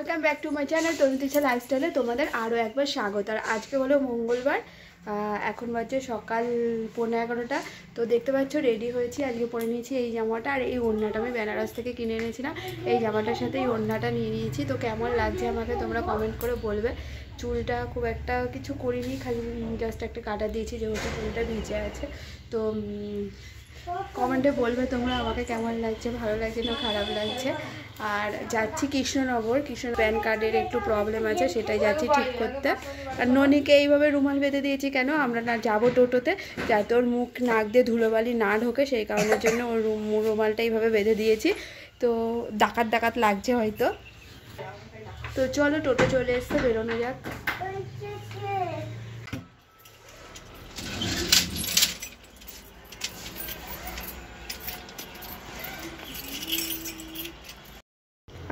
Welcome back to my channel Tanutisha লাইফস্টাইলে তোমাদের আরও একবার স্বাগত। আর আজকে হলো মঙ্গলবার, এখন বাজে সকাল 11:15। তো দেখতে পাচ্ছ রেডি হয়েছি, আজকে পরে নিয়েছি এই জামাটা আর এই ওড়নাটা। আমি বেনারস থেকে কিনে এনেছিলাম, এই জামাটার সাথে এই ওড়নাটা নিয়ে নিয়েছি। তো কেমন লাগছে আমাকে তোমরা কমেন্ট করে বলবে। চুলটা খুব একটা কিছু করিনি, খালি জাস্ট একটা কাটা দিয়েছি যেহেতু চুলটা ভিজে আছে। তো কমেন্টে বলবে তোমরা আমাকে কেমন লাগছে, ভালো লাগছে না খারাপ লাগছে। আর যাচ্ছি কৃষ্ণনগর, প্যান কার্ডের একটু প্রবলেম আছে, সেটাই যাচ্ছি ঠিক করতে। আর ননিকে এইভাবে রুমাল বেঁধে দিয়েছি কেন, আমরা না যাবো টোটোতে, যাতে ওর মুখ নাক দিয়ে ধুলোবালি না ঢোকে, সেই কারণের জন্য ওর রুমালটা এইভাবে বেঁধে দিয়েছি। তো ডাকাত ডাকাত লাগছে হয়তো। তো চলো টোটো চলে এসছে, বেরোনো যাক।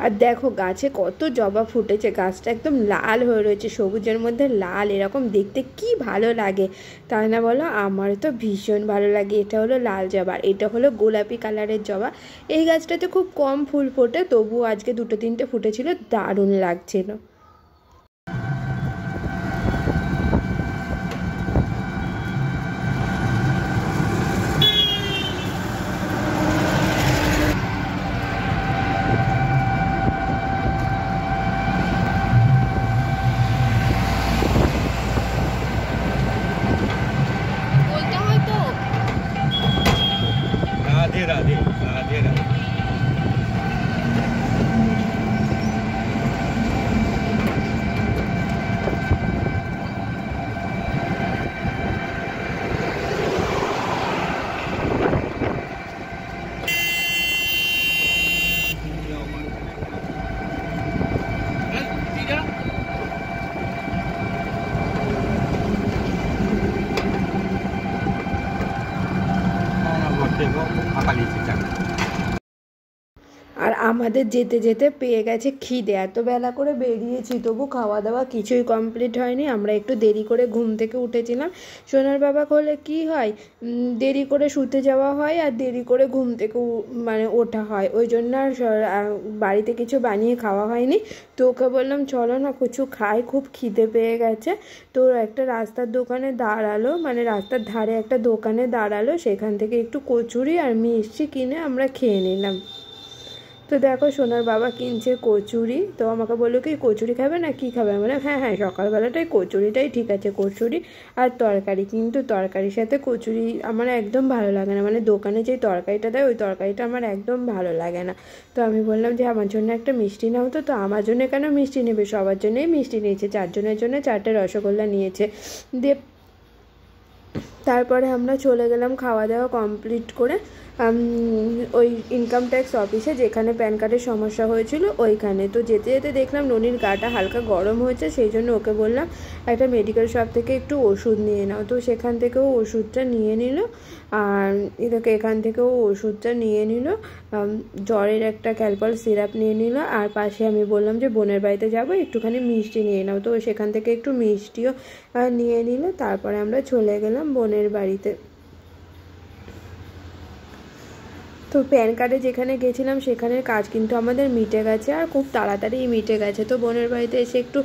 আর দেখো গাছে কত জবা ফুটেছে, গাছটা একদম লাল হয়ে রয়েছে, সবুজের মধ্যে লাল, এরকম দেখতে কি ভালো লাগে তাই না বলো? আমার তো ভীষণ ভালো লাগে। এটা হলো লাল জবা, এটা হলো গোলাপি কালারের জবা। এই গাছটাতে খুব কম ফুল ফোটে, তবুও আজকে 2-3টে ফুটেছিল, দারুণ লাগছিল। राधे राधे राधे राधे। আর আমাদের যেতে যেতে পেয়ে গেছে খিদে, এত বেলা করে বেরিয়েছি তবু খাওয়া দাওয়া কিছুই কমপ্লিট হয়নি। আমরা একটু দেরি করে ঘুম থেকে উঠেছিলাম। সোনার বাবা হলে কি হয়, দেরি করে শুতে যাওয়া হয় আর দেরি করে ঘুম থেকে মানে ওঠা হয়, ওই জন্য আর বাড়িতে কিছু বানিয়ে খাওয়া হয়নি। তো ওকে বললাম চলো না কিছু খাই, খুব খিদে পেয়ে গেছে। তো একটা রাস্তার দোকানে দাঁড়ালো, মানে রাস্তার ধারে একটা দোকানে দাঁড়ালো, সেখান থেকে একটু কচুরি আর মিষ্টি কিনে আমরা খেয়ে নিলাম। তো দেখো সোনার বাবা কিনছে কচুরি, তো আমাকে বললো কি কচুরি খাবে না কি খাবে, মানে হ্যাঁ হ্যাঁ সকালবেলাটাই কচুরিটাই ঠিক আছে, কচুরি আর তরকারি। কিন্তু তরকারির সাথে কচুরি আমার একদম ভালো লাগে না, মানে দোকানে যে তরকারিটা দেয় ওই তরকারিটা আমার একদম ভালো লাগে না। তো আমি বললাম যে আমার জন্য একটা মিষ্টি নাও। তো আমার জন্য কেন মিষ্টি নেবে, সবার জন্যই মিষ্টি নিয়েছে, 4 জনের জন্য 4টে রসগোল্লা নিয়েছে। দিয়ে তারপরে আমরা চলে গেলাম খাওয়া দাওয়া কমপ্লিট করে ওই ইনকাম ট্যাক্স অফিসে, যেখানে প্যান কার্ডের সমস্যা হয়েছিল ওইখানে। তো যেতে যেতে দেখলাম ননির গাটা হালকা গরম হয়েছে, সেই জন্য ওকে বললাম একটা মেডিকেল শপ থেকে একটু ওষুধ নিয়ে নাও। তো সেখান থেকেও ওষুধটা নিয়ে নিল, আর এটাকে এখান থেকেও ওষুধটা নিয়ে নিল, জ্বরের একটা ক্যালপল সিরাপ নিয়ে নিল। আর পাশে আমি বললাম যে বোনের বাড়িতে যাবো, একটুখানি মিষ্টি নিয়ে নাও। তো সেখান থেকে একটু মিষ্টিও নিয়ে নিল। তারপরে আমরা চলে গেলাম বোনের বাড়িতে। তো প্যান কার্ডে যেখানে গেছিলাম সেখানের কাজ কিন্তু আমাদের মিটে গেছে, আর খুব তাড়াতাড়ি মিটে গেছে। তো বোনের বাড়িতে এসে একটু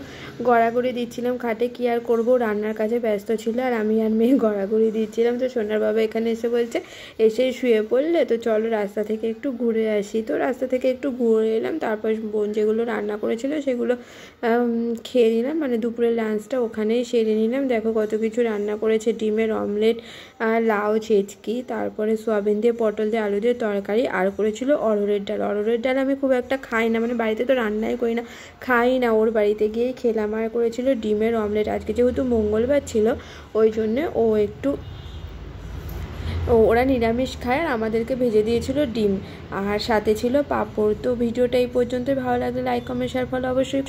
গড়াগড়ি দিচ্ছিলাম খাটে, কি আর করবো, রান্নার কাজে ব্যস্ত ছিল আর আমি আর মেয়ে গড়াগড়ি দিচ্ছিলাম। তো সোনার বাবা এখানে এসে বলছে এসে শুয়ে পড়লে, তো চলো রাস্তা থেকে একটু ঘুরে আসি। তো রাস্তা থেকে একটু ঘুরে এলাম, তারপর বোন যেগুলো রান্না করেছিল সেগুলো খেয়ে নিলাম, মানে দুপুরের লাঞ্চটা ওখানেই সেরে নিলাম। দেখো কত কিছু রান্না করেছে, ডিমের অমলেট, লাউ ছেচকি, তারপরে সোয়াবিন দিয়ে পটল দিয়ে আলু দিয়ে তরকারি, আর করেছিল অরহরের ডাল। অরহরের ডাল আমি খুব একটা খাই না, মানে বাড়িতে তো রান্নাই করি না, খাই না, ওর বাড়িতে গিয়েই খেলাম। আর করেছিল ডিমের অমলেট, আজকে যেহেতু মঙ্গলবার ছিল ওই জন্যে ওরা নিরামিষ খায় আর আমাদেরকে ভেজে দিয়েছিল ডিম, আর সাথে ছিল পাঁপড়। তো ভিডিওটা এই পর্যন্তই, ভালো লাগলে লাইক কমেন্ট শেয়ার ফলো অবশ্যই।